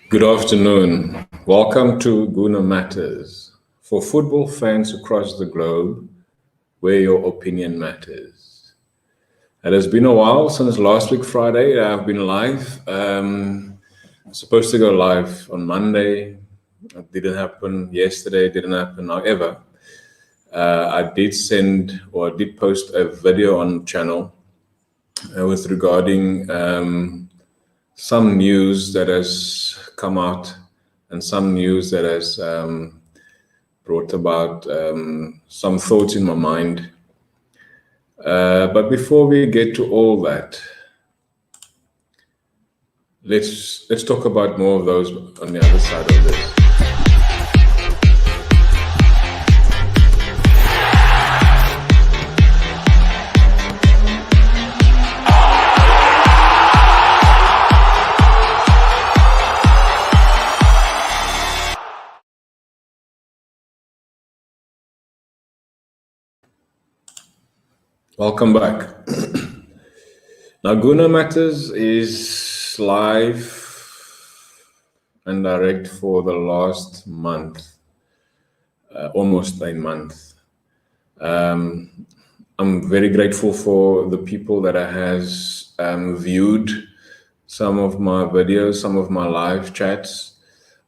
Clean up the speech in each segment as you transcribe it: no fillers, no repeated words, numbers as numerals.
Good afternoon. Welcome to Guna Matters, for football fans across the globe, where your opinion matters. It has been a while since last week Friday. I've been live. Supposed to go live on Monday. It didn't happen yesterday. It didn't happen. However, I did post a video on the channel with regarding some news that has come out and some news that has brought about some thoughts in my mind. But before we get to all that, let's talk about more of those on the other side of this. Welcome back. Now, Guna Matters is live and direct for the last month, almost a month. I'm very grateful for the people that has viewed some of my videos, some of my live chats.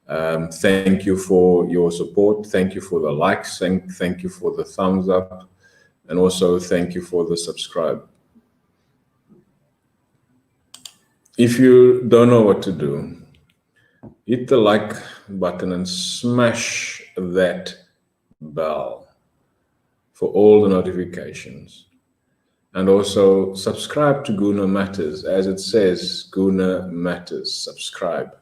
Thank you for your support. Thank you for the likes. Thank you for the thumbs up. And also, thank you for the subscribe. If you don't know what to do, hit the like button and smash that bell for all the notifications. And also subscribe to Guna Matters. As it says, Guna Matters, subscribe.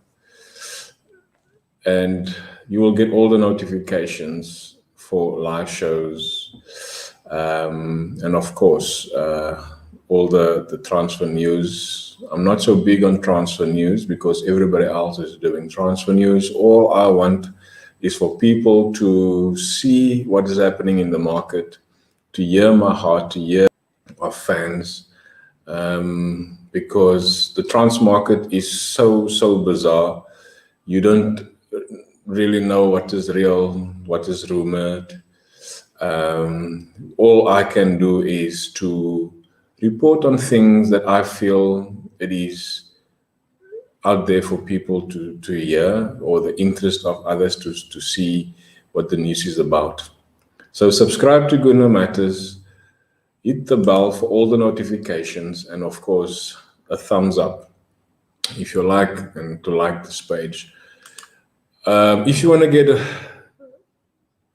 And you will get all the notifications for live shows. And of course, all the transfer news. I'm not so big on transfer news because everybody else is doing transfer news. All I want is for people to see what is happening in the market, to hear my heart, to hear our fans, because the trans market is so bizarre. You don't really know what is real, what is rumored. All I can do is to report on things that I feel it is out there for people to hear, or the interest of others to see what the news is about. So subscribe to Guna Matters, hit the bell for all the notifications, and of course, a thumbs up if you like, and to like this page. If you want to get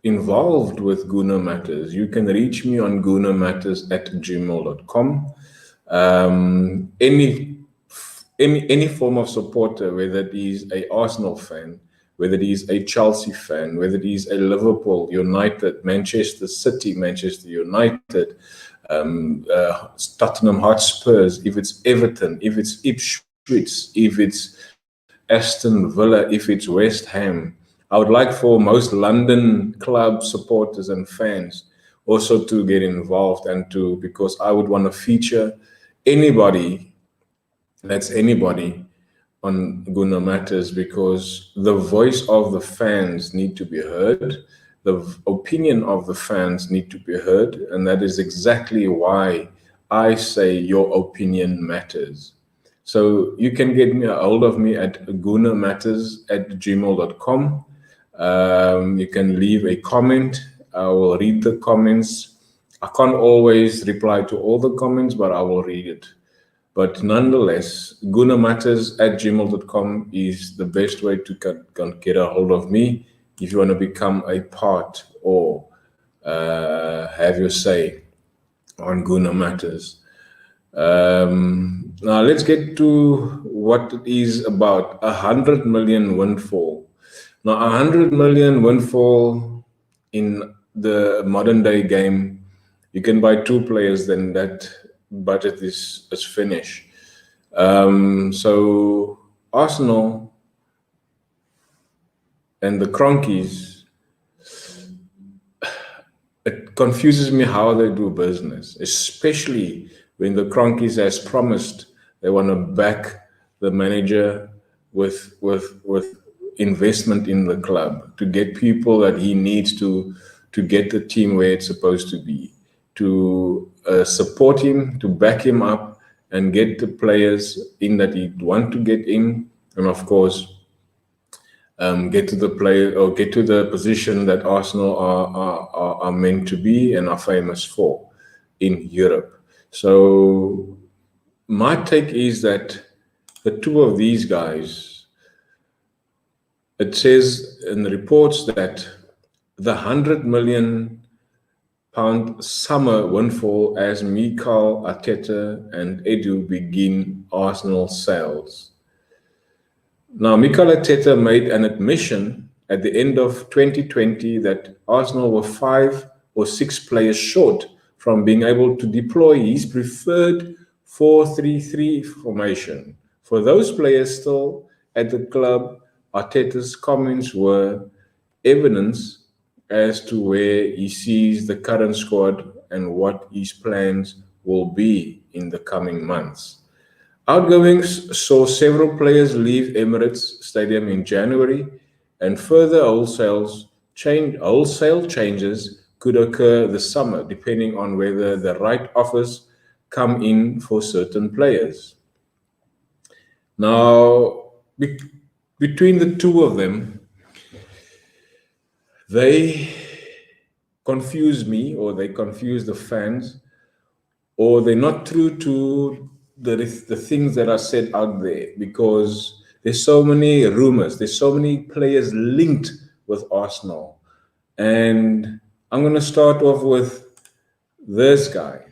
involved with Guna Matters, you can reach me on gunamatters@gmail.com. Any form of supporter, whether it is a Arsenal fan, whether it is a Chelsea fan, whether it is a Liverpool, United, Manchester City, Manchester United, Tottenham Hotspurs, if it's Everton, if it's Ipswich, if it's Aston Villa, if it's West Ham, I would like for most London club supporters and fans also to get involved, and because I would want to feature anybody on Guna Matters, because the voice of the fans need to be heard, the opinion of the fans need to be heard, and that is exactly why I say your opinion matters. So you can get a hold of me at gunamatters@gmail.com. You can leave a comment. I will read the comments. I can't always reply to all the comments, but I will read it. But nonetheless, gunamatters@gmail.com is the best way to get a hold of me if you want to become a part or have your say on Guna Matters. Now let's get to what it is about. 100 million windfall. Now, 100 million windfall in the modern day game, you can buy 2 players, then that budget is finished. So Arsenal and the Cronkies, it confuses me how they do business, especially when the Cronkies has promised they want to back the manager with investment in the club to get people that he needs to get the team where it's supposed to be, to support him, to back him up, and get the players in that he want to get in, and of course get to the play or get to the position that Arsenal are meant to be and are famous for in Europe. So my take is that the two of these guys, it says in the reports that the £100 million summer windfall as Mikel Arteta and Edu begin Arsenal sales. Now, Mikel Arteta made an admission at the end of 2020 that Arsenal were 5 or 6 players short from being able to deploy his preferred 4-3-3 formation. For those players still at the club, Arteta's comments were evidence as to where he sees the current squad and what his plans will be in the coming months. Outgoings saw several players leave Emirates Stadium in January, and further wholesale changes could occur this summer, depending on whether the right offers come in for certain players. Now, between the two of them, they confuse me, or they confuse the fans, or they're not true to the things that are said out there, because there's so many rumors, there's so many players linked with Arsenal. And I'm going to start off with this guy,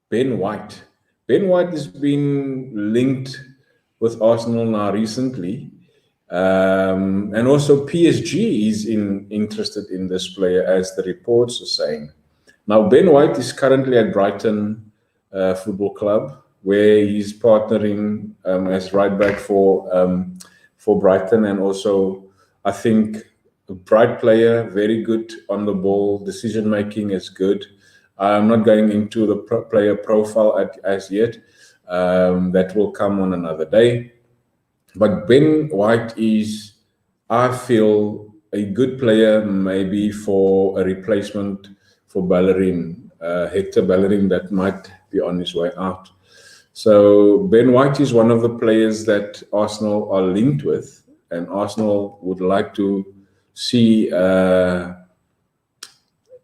Ben White. Ben White has been linked with Arsenal now recently. And also PSG is interested in this player, as the reports are saying. Now, Ben White is currently at Brighton Football Club, where he's partnering as right back for Brighton, and also I think a bright player, very good on the ball, decision making is good. I'm not going into the player profile as yet. That will come on another day. But Ben White is, I feel, a good player, maybe for a replacement for Bellerin, Hector Bellerin, that might be on his way out. So Ben White is one of the players that Arsenal are linked with, and Arsenal would like to see, or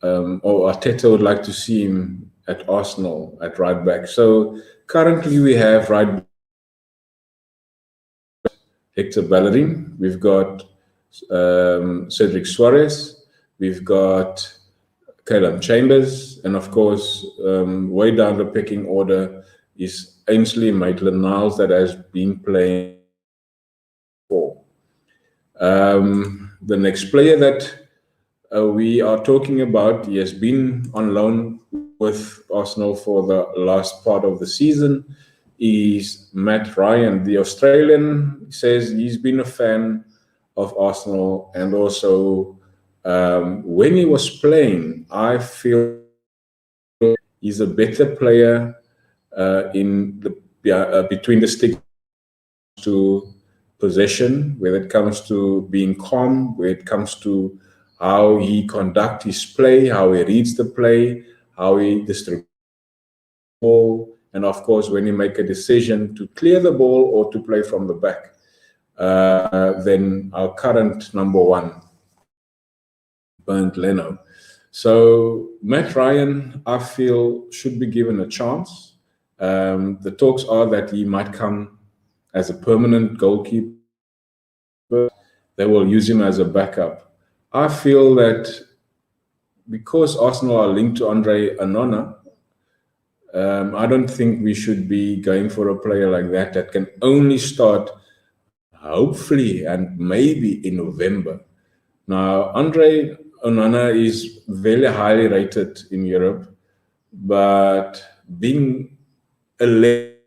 Arteta would like to see him at Arsenal at right back. So currently we have right back Hector Bellerin, we've got Cedric Suarez, we've got Caleb Chambers, and of course, way down the pecking order is Ainsley Maitland-Niles, that has been playing for. The next player that we are talking about, he has been on loan with Arsenal for the last part of the season, is Matt Ryan. The Australian says he's been a fan of Arsenal, and also when he was playing, I feel he's a better player in the between the sticks to possession, when it comes to being calm, when it comes to how he conducts his play, how he reads the play, how he distributes the ball, and of course, when you make a decision to clear the ball or to play from the back, then our current number one, Bernd Leno. So Matt Ryan, I feel, should be given a chance. The talks are that he might come as a permanent goalkeeper. They will use him as a backup. I feel that because Arsenal are linked to Andre Onana, I don't think we should be going for a player like that can only start, hopefully, and maybe in November. Now, Andre Onana is very highly rated in Europe, but being allegedly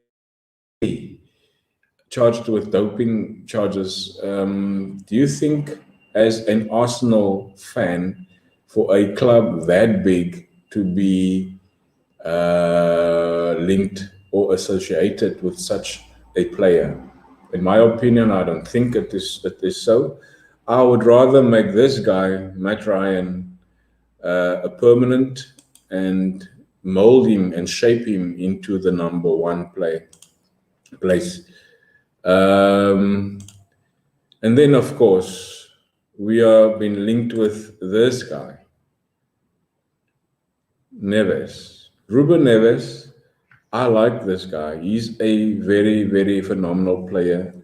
charged with doping charges, do you think, as an Arsenal fan, for a club that big to be linked or associated with such a player, In my opinion, I don't think it is so. I would rather make this guy, Matt Ryan, a permanent and mold him and shape him into the number one place. And then, of course, we are being linked with this guy, Neves. Ruben Neves, I like this guy. He's a very, very phenomenal player.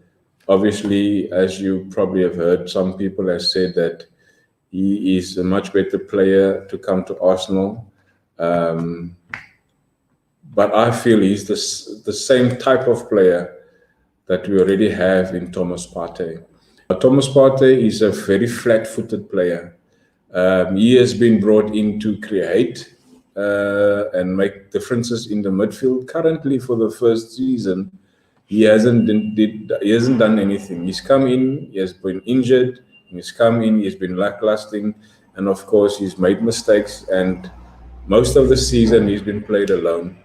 Obviously, as you probably have heard, some people have said that he is a much better player to come to Arsenal. But I feel he's the same type of player that we already have in Thomas Partey. Thomas Partey is a very flat-footed player. He has been brought in to create and make differences in the midfield. Currently, for the first season, he hasn't done anything. He's come in, he has been injured, he's come in, he's been lacklusting, and of course, he's made mistakes. And most of the season, he's been played alone.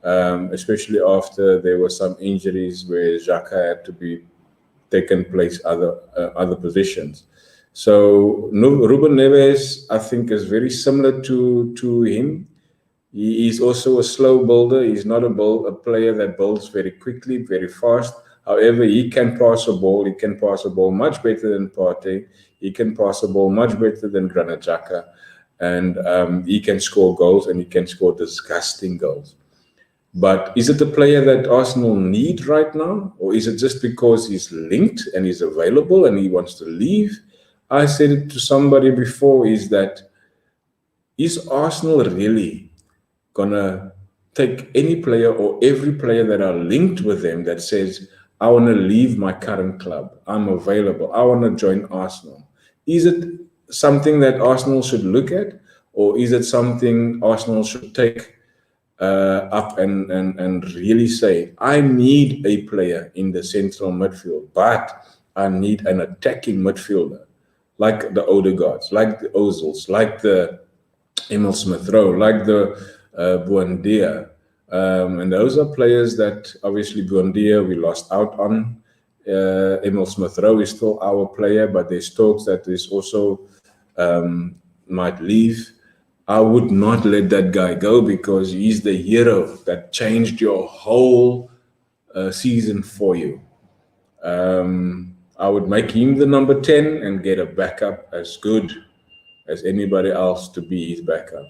Especially after there were some injuries where Xhaka had to be taken place other positions. So Ruben Neves, I think, is very similar to him. He is also a slow builder. He's not a player that builds very quickly, very fast. However, he can pass a ball. He can pass a ball much better than Partey. He can pass a ball much better than Granit Xhaka. And he can score goals, and he can score disgusting goals. But is it the player that Arsenal need right now? Or is it just because he's linked and he's available and he wants to leave? I said it to somebody before, is Arsenal really going to take any player or every player that are linked with them that says, I want to leave my current club, I'm available, I want to join Arsenal? Is it something that Arsenal should look at? Or is it something Arsenal should take up and really say, I need a player in the central midfield, but I need an attacking midfielder, like the Odegaards, like the Ozils, like the Emil Smith-Rowe, like the Buendia. And those are players that, obviously, Buendia we lost out on. Emil Smith-Rowe is still our player, but there's talks that there's also might leave. I would not let that guy go because he's the hero that changed your whole season for you. I would make him the number 10 and get a backup as good as anybody else to be his backup.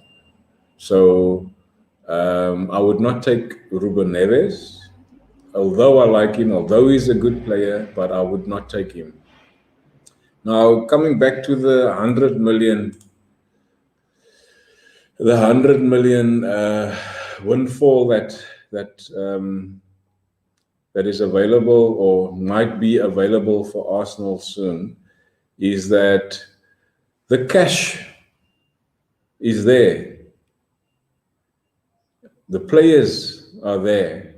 So I would not take Ruben Neves, although I like him, although he's a good player, but I would not take him. Now, coming back to the 100 million windfall that is available or might be available for Arsenal soon, is that the cash is there. The players are there.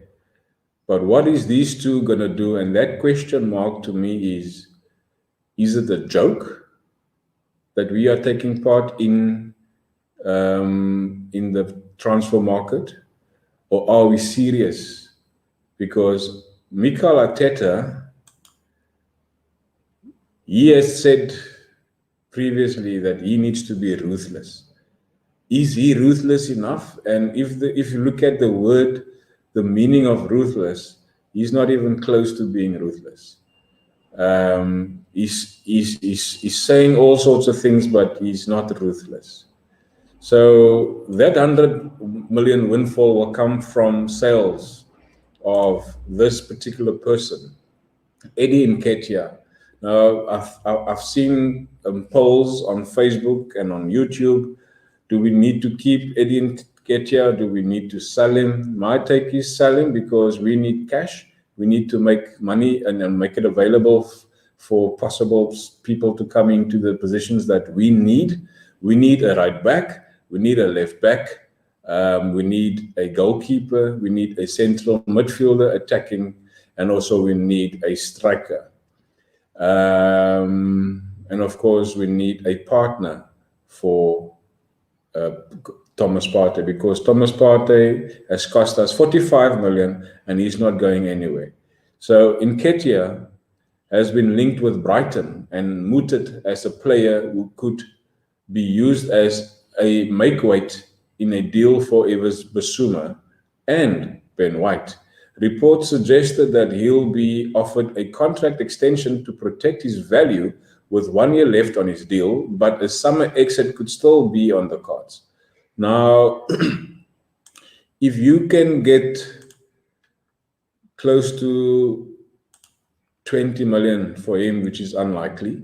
But what is these two going to do? And that question mark to me is it a joke that we are taking part in the transfer market, or are we serious? Because Mikel Arteta, he has said previously that he needs to be ruthless. Is he ruthless enough? And if you look at the meaning of ruthless, he's not even close to being ruthless. He's saying all sorts of things, but he's not ruthless. So that 100 million windfall will come from sales of this particular person, Eddie Nketiah. Now, I've seen polls on Facebook and on YouTube. Do we need to keep Eddie Nketiah? Do we need to sell him? My take is sell him because we need cash. We need to make money and make it available for possible people to come into the positions that we need. We need a right back. We need a left back. We need a goalkeeper. We need a central midfielder attacking. And also we need a striker. And of course, we need a partner for Thomas Partey, because Thomas Partey has cost us 45 million and he's not going anywhere. So Nketiah has been linked with Brighton and mooted as a player who could be used as a make-weight in a deal for Evers Basuma and Ben White. Reports suggested that he'll be offered a contract extension to protect his value with 1 year left on his deal, but a summer exit could still be on the cards. Now, if you can get close to 20 million for him, which is unlikely,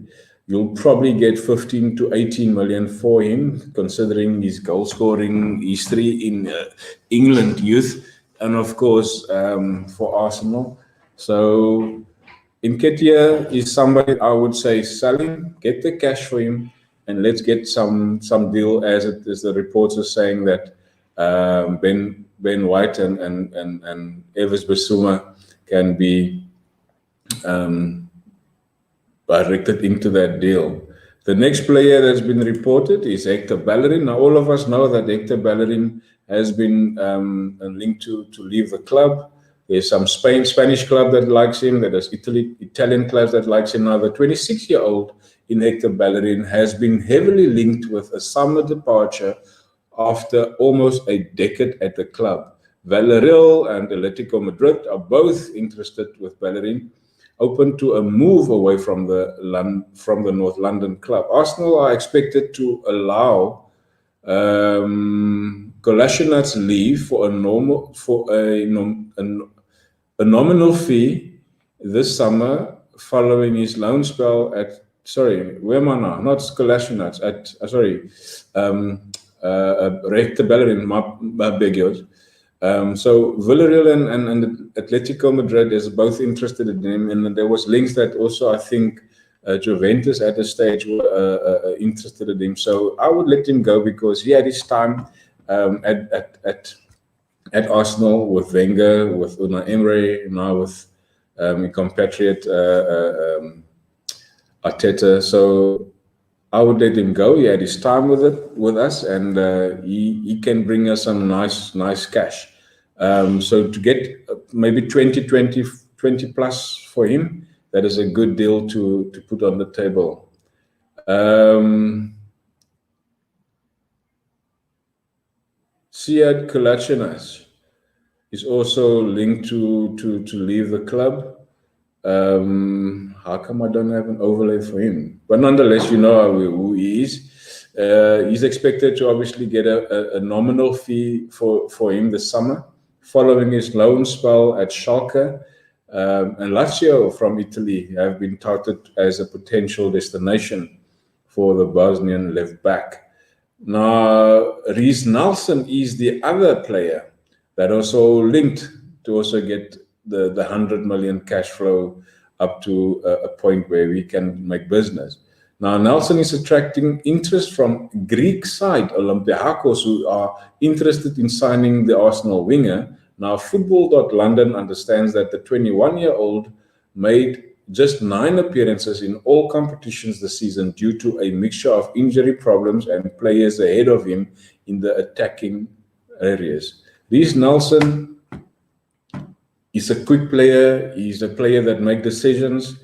you'll probably get 15 to 18 million for him, considering his goal scoring history in England youth, and of course for Arsenal. So Nketiah is somebody I would say sell him, get the cash for him, and let's get some deal. As it is, the reports are saying that Ben White and Evers Basuma can be directed into that deal. The next player that's been reported is Hector Bellerin. Now, all of us know that Hector Bellerin has been linked to leave the club. There's some Spanish club that likes him. There's Italian clubs that likes him. Now, the 26-year-old in Hector Bellerin has been heavily linked with a summer departure after almost a decade at the club. Villarreal and Atletico Madrid are both interested with Bellerin, open to a move away from the North London club. Arsenal are expected to allow Kolasinac leave for a nominal fee this summer following his loan spell at where am I now? Not Kolasinac at Hector Bellerin. My beg yours. So Villarreal and Atletico Madrid is both interested in him, and there was links that also I think Juventus at a stage were interested in him. So I would let him go because he had his time at Arsenal with Wenger, with Unai Emery, now with compatriot Arteta. So I would let him go. He had his time with us, and he can bring us some nice cash. So to get maybe 20 plus for him, that is a good deal to put on the table. Sead Kolasinac is also linked to leave the club. How come I don't have an overlay for him? But nonetheless, you know who he is. He's expected to obviously get a nominal fee for him this summer, following his loan spell at Schalke. And Lazio from Italy have been touted as a potential destination for the Bosnian left back. Now, Reece Nelson is the other player that also linked to also get the 100 million cash flow up to a point where we can make business. Now, Nelson is attracting interest from Greek side Olympiacos, who are interested in signing the Arsenal winger. Now, Football.London understands that the 21-year-old made just 9 appearances in all competitions this season due to a mixture of injury problems and players ahead of him in the attacking areas. Reece Nelson is a quick player. He's a player that makes decisions,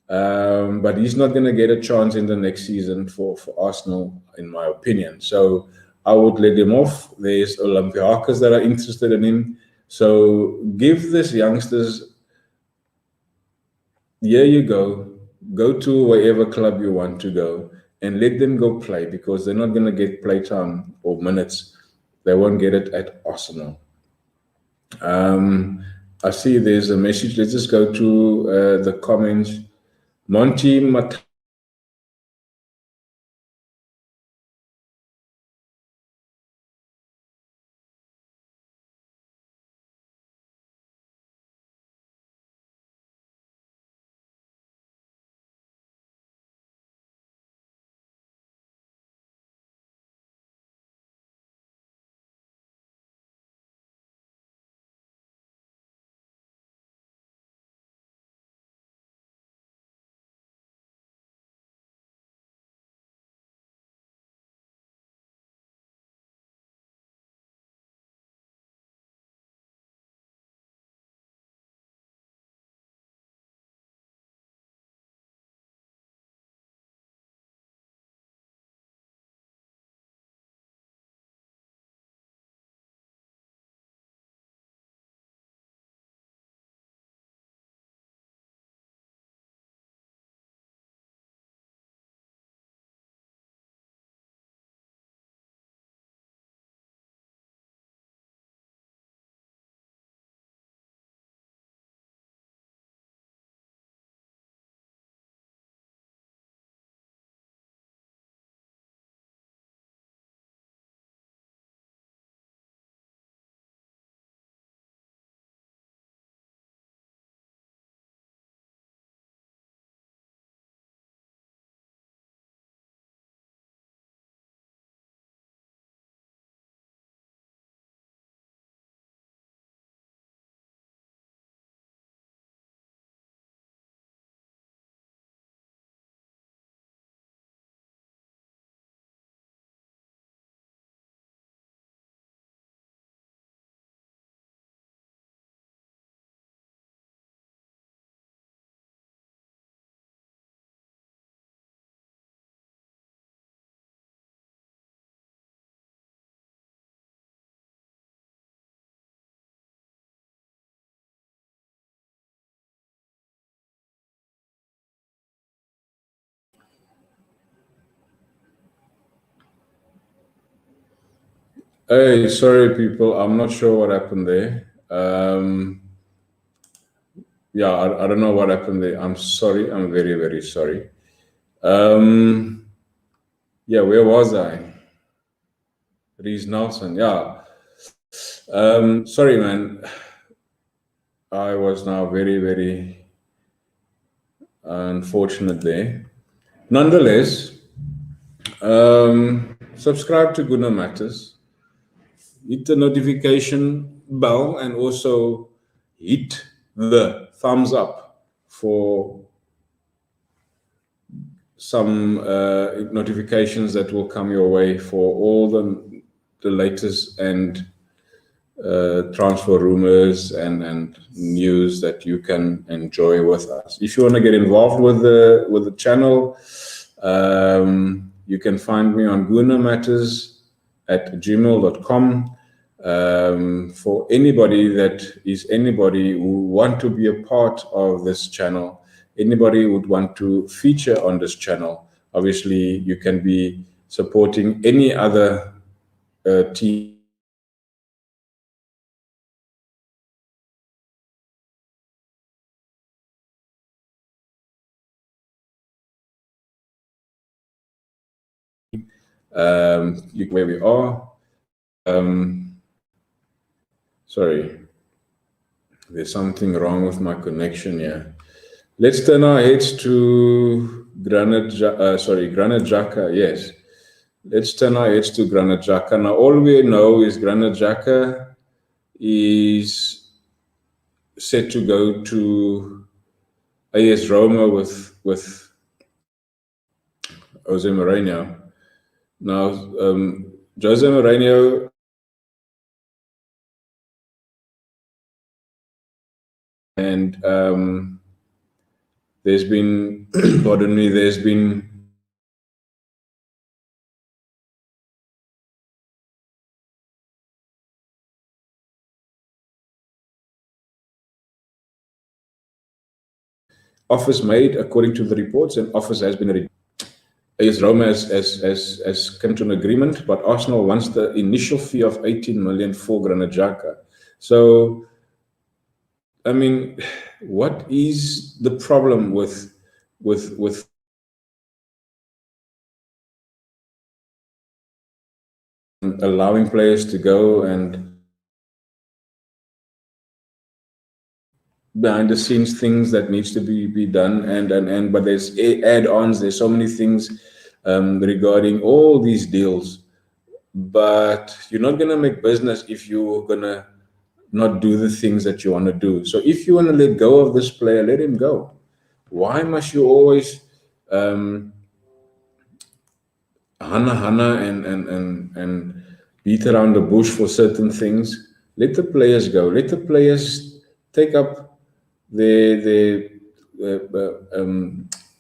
but he's not going to get a chance in the next season for Arsenal, in my opinion. So I would let him off. There's Olympiacos that are interested in him. So give these youngsters, here you go to wherever club you want to go and let them go play, because they're not going to get playtime or minutes. They won't get it at Arsenal. I see there's a message. Let's just go to the comments. Monty Hey, sorry, people. I'm not sure what happened there. Yeah, I don't know what happened there. I'm sorry. I'm very, very sorry. Um, yeah, where was I? Reese Nelson. Yeah. Sorry, man. I was now very, very unfortunate there. Nonetheless, subscribe to Guna Matters. Hit the notification bell and also hit the thumbs up for some notifications that will come your way for all the latest and transfer rumors and news that you can enjoy with us. If you want to get involved with the channel, you can find me on gunamatters@gmail.com. For anybody that is anybody who want to be a part of this channel, anybody who would want to feature on this channel, obviously you can be supporting any other team where we are. Sorry, there's something wrong with my connection here. Let's turn our heads to Granit Xhaka. Yes, let's turn our heads to Granit Xhaka. Now, all we know is Granit Xhaka is set to go to AS Roma with Jose Mourinho. Now, Jose Mourinho and there's been, pardon me, there's been offers made according to the reports, and offers has been AS Roma has come to an agreement, but Arsenal wants the initial fee of 18 million for Granit Xhaka. So, I mean, what is the problem with allowing players to go and behind the scenes things that needs to be done and but there's add-ons, there's so many things regarding all these deals, but you're not going to make business if you're going to not do the things that you want to do. So if you want to let go of this player, let him go. Why must you always hana and beat around the bush for certain things? Let the players go. Let the players take up their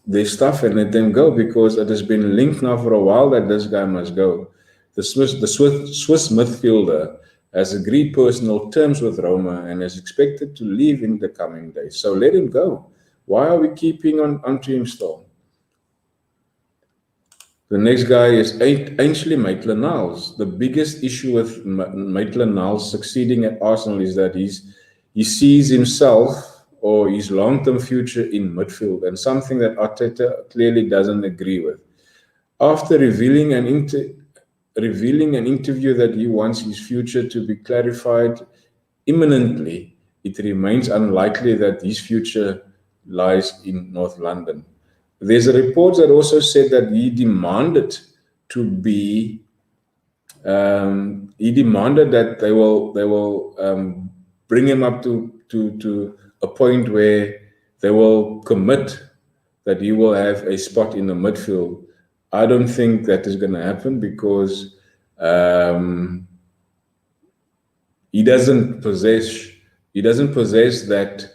their stuff and let them go, because it has been linked now for a while that this guy must go. The Swiss midfielder has agreed personal terms with Roma and is expected to leave in the coming days. So let him go. Why are we keeping onto him still? The next guy is Ainsley Maitland-Niles. The biggest issue with Maitland-Niles succeeding at Arsenal is that he sees himself or his long-term future in midfield, and something that Arteta clearly doesn't agree with. After revealing an interview that he wants his future to be clarified imminently, it remains unlikely that his future lies in North London. There's a report that also said that he demanded to be he demanded that they will bring him up to a point where they will commit that he will have a spot in the midfield. I don't think that is going to happen, because he doesn't possess that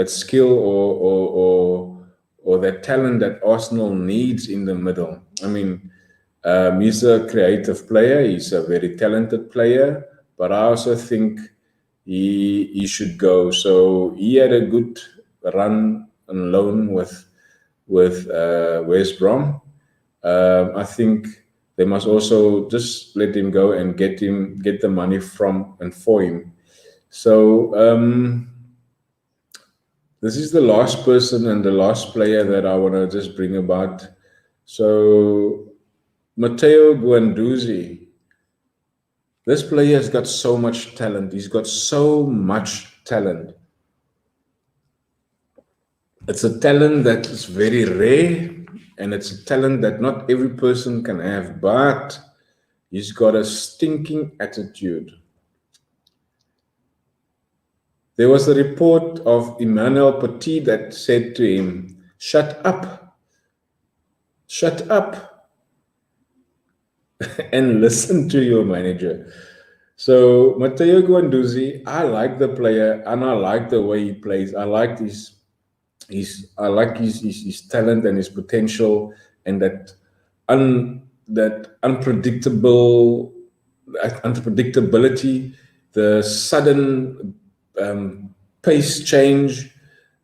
skill or that talent that Arsenal needs in the middle. I mean, he's a creative player. He's a very talented player, but I also think he should go. So he had a good run on loan with West Brom. I think they must also just let him go and get the money from and for him. So this is the last person and the last player that I want to just bring about. So Matteo Guendouzi, this player has got so much talent. He's got so much talent. It's a talent that is very rare, and it's a talent that not every person can have, but he's got a stinking attitude. There was a report of Emmanuel Petit that said to him, shut up, and listen to your manager. So Matteo Guendouzi, I like the player and I like the way he plays. I like his talent and his potential, and that unpredictability, the sudden pace change.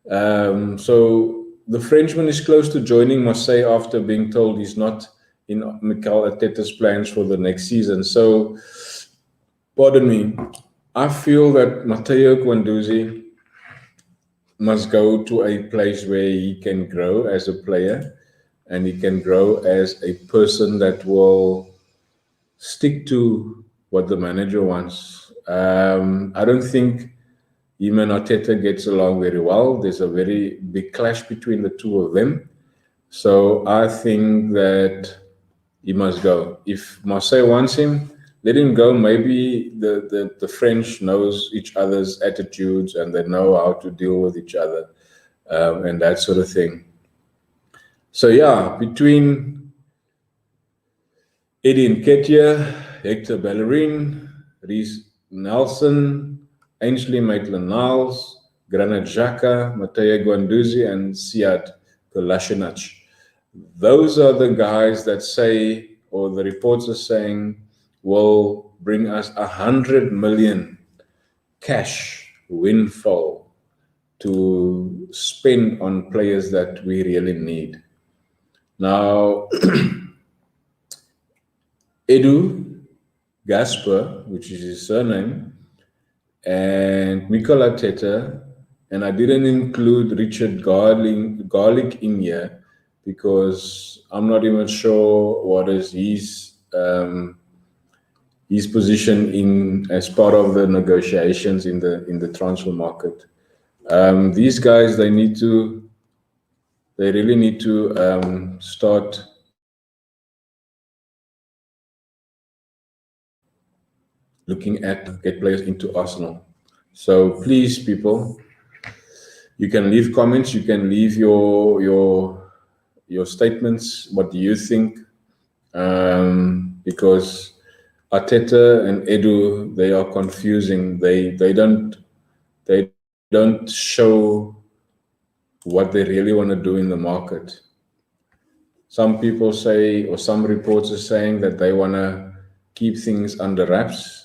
So the Frenchman is close to joining Marseille after being told he's not in Mikel Arteta's plans for the next season. So, pardon me, I feel that Matteo Guendouzi must go to a place where he can grow as a player and he can grow as a person that will stick to what the manager wants. I don't think him and Arteta gets along very well. There's a very big clash between the two of them. So I think that he must go. If Marseille wants him, let him go. Maybe the French knows each other's attitudes and they know how to deal with each other and that sort of thing. So yeah, between Eddie Nketiah, Hector Bellerin, Reece Nelson, Ainsley Maitland-Niles, Granit Xhaka, Matteo Guendouzi, and Sead Kolasinac. Those are the guys that say, or the reports are saying, will bring us 100 million cash windfall to spend on players that we really need. Now, Edu Gasper, which is his surname, and Mikel Arteta, and I didn't include Richard Garlick in here because I'm not even sure what is his position in as part of the negotiations in the transfer market. These guys, they really need to start looking at get players into Arsenal. So please, people, you can leave comments, you can leave your statements. What do you think? Because Arteta and Edu, they are confusing. They don't show what they really want to do in the market. Some people say, or some reports are saying that they want to keep things under wraps.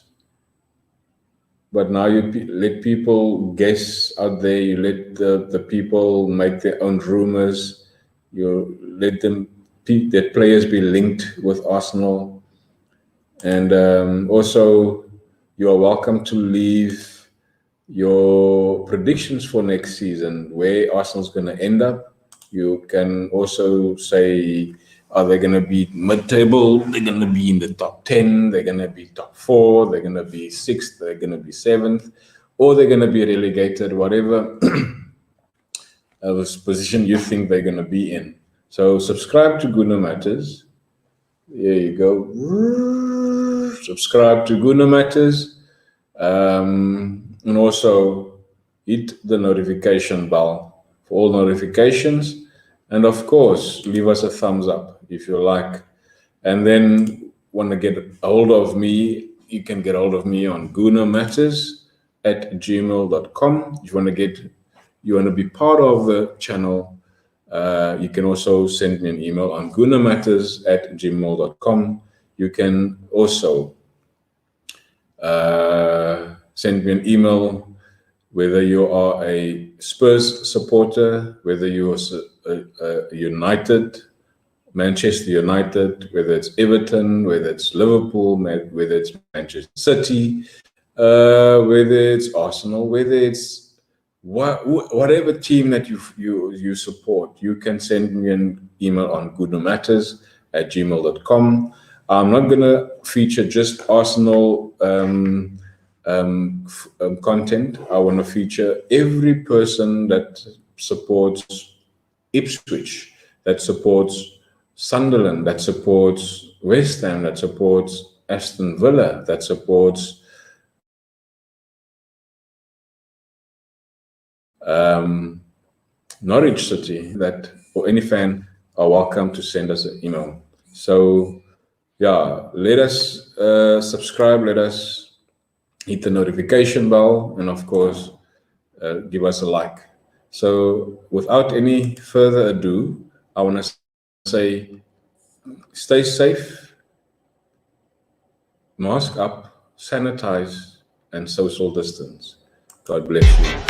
But now you let people guess out there, you let the people make their own rumors, you let their players be linked with Arsenal. And also, you are welcome to leave your predictions for next season, where Arsenal's going to end up. You can also say, are they going to be mid-table? They're going to be in the top 10. They're going to be top 4. They're going to be 6th. They're going to be 7th. Or they're going to be relegated, whatever position you think they're going to be in. So subscribe to Guna Matters. There you go. Subscribe to Guna Matters. And also hit the notification bell for all notifications. And of course, leave us a thumbs up if you like. And then want to get a hold of me, you can get a hold of me on gunamatters@gmail.com. If you want to be part of the channel, you can also send me an email on gunamatters@gmail.com. You can also send me an email whether you are a Spurs supporter, whether you are a United Manchester United, whether it's Everton, whether it's Liverpool, whether it's Manchester City, whether it's Arsenal, whether it's whatever team that you support, you can send me an email on goodnomatters@gmail.com. I'm not going to feature just Arsenal content. I want to feature every person that supports Ipswich, that supports Sunderland, that supports West Ham, that supports Aston Villa, that supports Norwich City, that or any fan are welcome to send us an email. So yeah, let us subscribe, let us hit the notification bell, and of course, give us a like. So without any further ado, I want to say stay safe, mask up, sanitize, and social distance. God bless you.